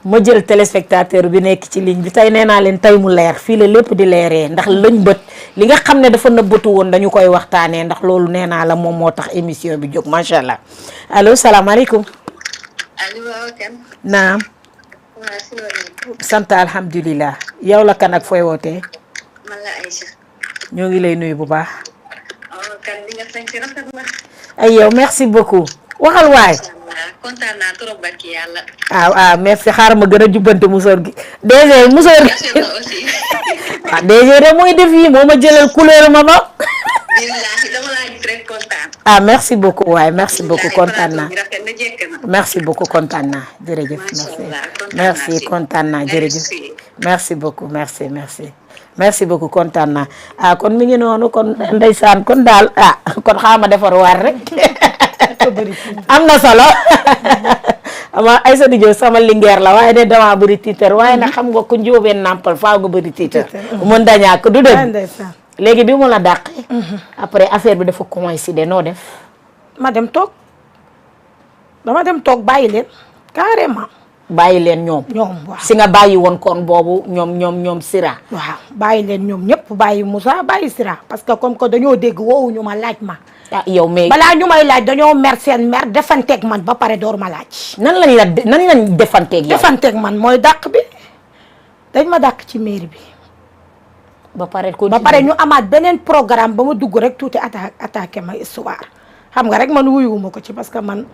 ma jël téléspectateur bi nekk ci ligne bi tey nee naa leen tey mu leer fii la lépp di leeree ndax lañ bët li nga xam ne dafa nëbbatu woon dañu koy waxtaanee ndax loolu nee naa la moom moo tax émission bi jóg macha allah allo salaamaaleykum. allo waaw Kane. naam. waaw si loolu. sant alhamdulilah yow la kan ak fooy wootee. man la Aïcha. ñoo ngi lay nuyu bu baax. Kane li nga sant rafet na. ay yow merci beaucoup. waxal waay. kontaan naa trop barki yàlla. merci xaaral ma gën a jubbante musóor gi DG musóor gi waaw DG de mooy def yi moo ma jëlal couleur ma ba. billahi dama laa gis rek kontaan. merci beaucoup waay merci beaucoup kontaan naa. rafet na jekk na. merci beaucoup kontaan naa jërëjëf. merci kontaan naa jërëjëf. merci beaucoup merci beaucoup kontaan naa kon mi ngi noonu kon ndeysaan kon daal kon xaama defar waar rek. am na solo ama Aïssatou Diop sama lingeer la waaye de dama bëri tiitar waaye nag xam nga ku njóobeen nàmpal faaw nga bëri tiitar mën dañaa ko du dëgg léegi bi mu la dàqee après affaire bi dafa coïncider noo def dama dem toog bàyyi leen carrément bàyyi leen ñoom waaw si nga bàyyi woon kon boobu ñoom Sira waaw bàyyi leen ñoom ñëpp bàyyi Moussa bàyyi Sira parce que comme que dañoo dégg woowuñu ma laaj ma yow mais balaa ñu may laaj dañoo mer seen mer defanteeg man ba pare door ma laaj. nan lañ defanteeg yow. defanteeg man mooy dàq bi dañ ma dàq ci mairie bi. ba pare ñu amaat beneen programme ba ma dugg rek tuuti attaqué ma histoire xam nga rek man wuyuwuma ko ci parce que man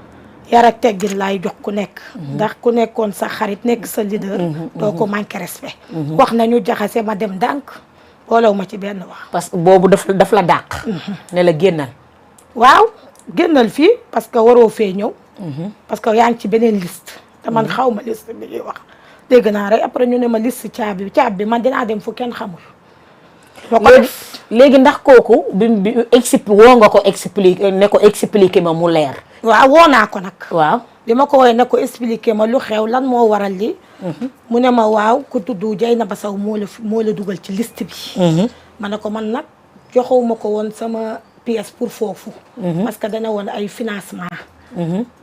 yar ak teggin laay jox ku nekk. ndax ku nekkoon sa xarit nekk sa leader. doo ko manqué respect. wax nañu jaxase ma dem ndànk wolow ma ci benn wax. parce que boobu daf la dàq. ne la génnal. waaw génnal fii parce que waroo fee ñëw. parce que yaa ngi ci beneen liste. te man xaw ma liste bi ñuy wax. dégg naa rek après ñu ne ma liste caab bi man dinaa dem fu kenn xamul. léegi ndax kooku bi woo nga ko expliqué ne ko expliqué ma mu leer. waaw woo naa ko nag. waaw bi ma ko woowee ne ko expliqué ma lu xew lan moo waral li mu ne ma waaw ku tudd Dieynaba Sow moo la dugal ci liste bi. ma ne ko man nag joxewuma ko woon sama. pièce pour foofu parce que dana woon ay financement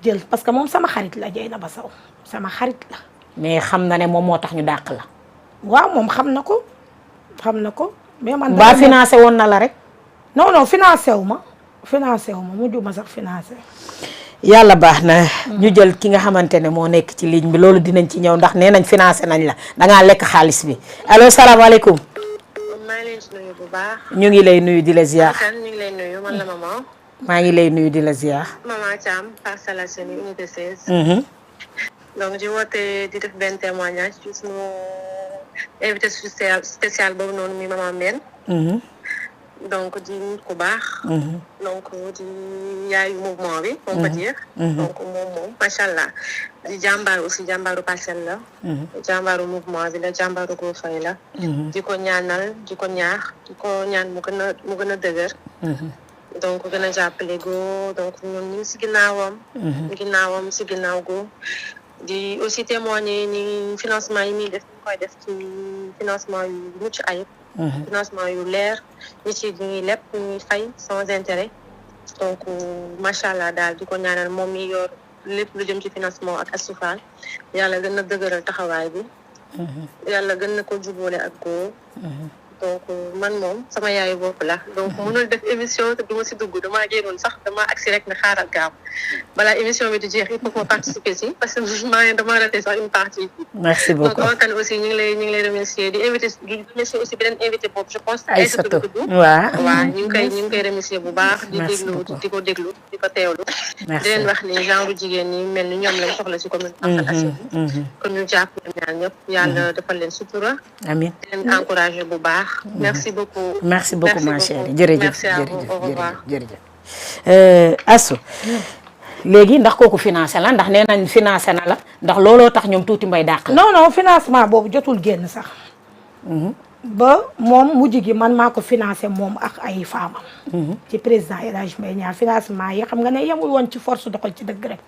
jël parce que moom sama xarit la Dieynaba Sow sama xarit la mais xam na ne moom moo tax ñu dàq la waaw moom xam na ko mais man ba financé woon na la rek non financé wu ma mujj ma sax financé yàlla baax na ñu jël ki nga xamante ne moo nekk ci ligne bi loolu dinañ ci ñëw ndax nee nañ financé nañ la dangaa lekk xaalis bi allo salaamaaleykum maa ngi leen di nuyu bu baax. ñu ngi lay nuyu di la ziar. ñu ngi lay nuyu man la maman. maa ngi lay nuyu di la ziar. maman Thiam Parcelles Assainies unité 16. donc di woote di def benn témoignage ci suñu invité spécial boobu noonu mi maman Mbène. donc di nit ku baax. donc di yaayu mouvement bi. on peut dire. donc moom macha allah. di jàmbaaru aussi jàmbaaru parcelle la. jàmbaaru mouvement bi la jàmbaaru Go Faye la. di ko ñaanal di ko ñaax di ko ñaan mu gën a dëgër. donc gën a jàppale Go donc ñun ñu ngi si ginnaawam. si ginnaaw Go. di aussi témoigner ni financement yi muy def ñu koy def ci financement yu mucc ayib. financement yu leer nit yi ñuy lépp ñuy fay sans intérêt donc macha allah daal di ko ñaanal moom mi yor lépp lu jëm ci financement ak Astou Fall yàlla gën na dëgëral taxawaay bi. yàlla gën na ko jubóole ak Go. donc man moom sama yaayu bopp la donc mënul def émission te duma si dugg damaa génnoon sax dama agsi rek ne xaaral gaaw balaa émission bi di jeex il faut que ma participer si parce que dama raté sax une partie. merci beaucoup donc Kane aussi ñu ngi lay remercier di remercier aussi beneen invité boobu je pense. Aïssatou waaw ñu ngi koy remercier bu baax. di ko déglu di ko teewlu. di leen wax ni genre jigéen ñi mel ni ñoom lañ soxla si commune Parcelles Assainies. kon ñu jàpp ñaan ñëpp yàlla defal leen sutura. amiin di leen encouragé bu baax. merci beaucoup ma chérie jërëjëf Astou léegi ndax kooku financé la ndax nee nañ financé na la ndax looloo tax ñoom tuuti mbay dàq la. non financement boobu jotul génn sax. ba moom mujj gi man maa ko financé moom ak ay femmes. ci président El Hadj Mbaye Niang financement yi xam nga ne yemul woon ci force doxal ci dëgg rek.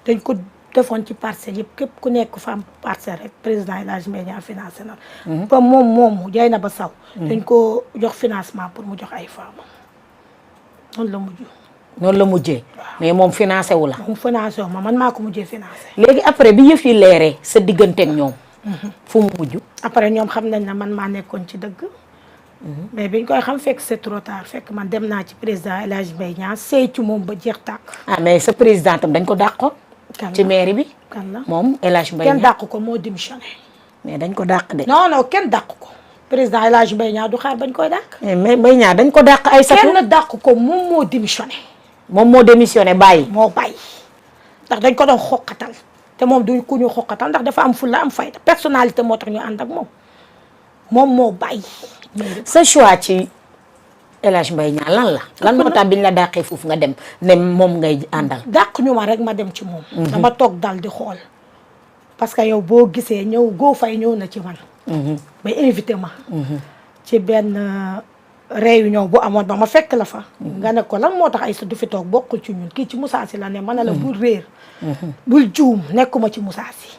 dañ ko defoon ci parcelle yëpp képp ku nekk femme parcelle rek président El Hadj Mbaye Niang financé na la. comme moom Dieynaba Sow. dañ ko jox financement pour mu jox ay femmes noonu la mujj. noonu la mujjee mais moom financé wu la. moom financé wu ma man maa ko mujjee financé. léegi après bi yëf yi leeree sa digganteeg ñoom. fu mu mujj. après ñoom xam nañ ne man maa nekkoon ci dëgg. mais biñ koy xam fekk c'est trop tard fekk man dem naa ci président El Hadj Mbaye Niang sëy ci moom ba jeex tàkk. ah mais sa président tam dañ ko dàqoon. ci mairie bi. kan la moom El Hadj Mbaye kenn Niang dàq ko moo démissionné. mais dañ ko dàq de. non non kenn dàq ko. président El Hadj Mbaye Niang du xaar bañ koy dàq. mais Mbaye Niang dañ ko dàq ay satu. kenn dàq ko moom moo démissionné. moom moo démissionné bàyyi. moo bàyyi ndax dañ ko doon xoqatal te moom du ku ñu xoqatal ndax dafa am fulla am fayda personnalité moo tax ñu ànd ak moom moo bàyyi. sa choix ci El Hadj Mbaye Niang lan la. lan moo tax biñ la dàqee foofu nga dem ne moom ngay àndal. dàq ñu ma rek ma dem ci moom. dama toog dal di xool parce que yow boo gisee ñëw Go Faye ñëw na ci man. ba invité ma. ci benn réunion bu amoon ba ma fekk la fa. nga ne ko lan moo tax ay sa du fi toog bokkul ci ñun kii ci Moussa Sy la ne mën na la bul réer. bul juum nekkuma ci Moussa Sy.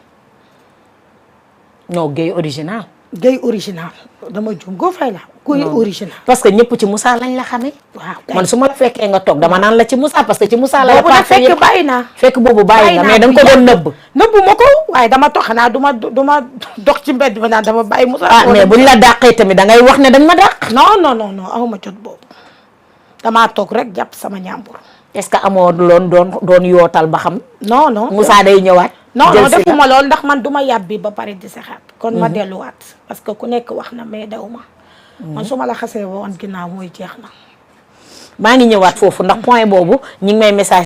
non Guèye original. Guèye original dama juum Go Faye la. Guèye original. parce que ñëpp ci Moussa lañ la xamee. waaw man su ma la fekkee nga toog dama naan la ci Moussa parce que ci Moussa la. boobu nag fekk bàyyi naa. fekk boobu bàyyi nga mais da nga ko doon nëbb. nëbbu ma ko waaye dama toog xanaa du ma dox ci mbedd bi naan dama bàyyi Moussa. ah mais buñ la dàqee tamit da ngay wax ne dañ ma dàq. non aw ma jot boobu damaa toog rek jàpp sama ñaambur. est-ce que amoo doon yootal ba xam. non Moussa day ñëwaat. non defuma lool ndax man du ma yàbbi ba pare di saxaat. kon ma delluwaat parce que ku nekk wax na mais dew ma. man su ma la xasee woon ginnaaw mooy jeex na. maa ngi ñëwaat foofu ndax point boobu ñi ngi may message.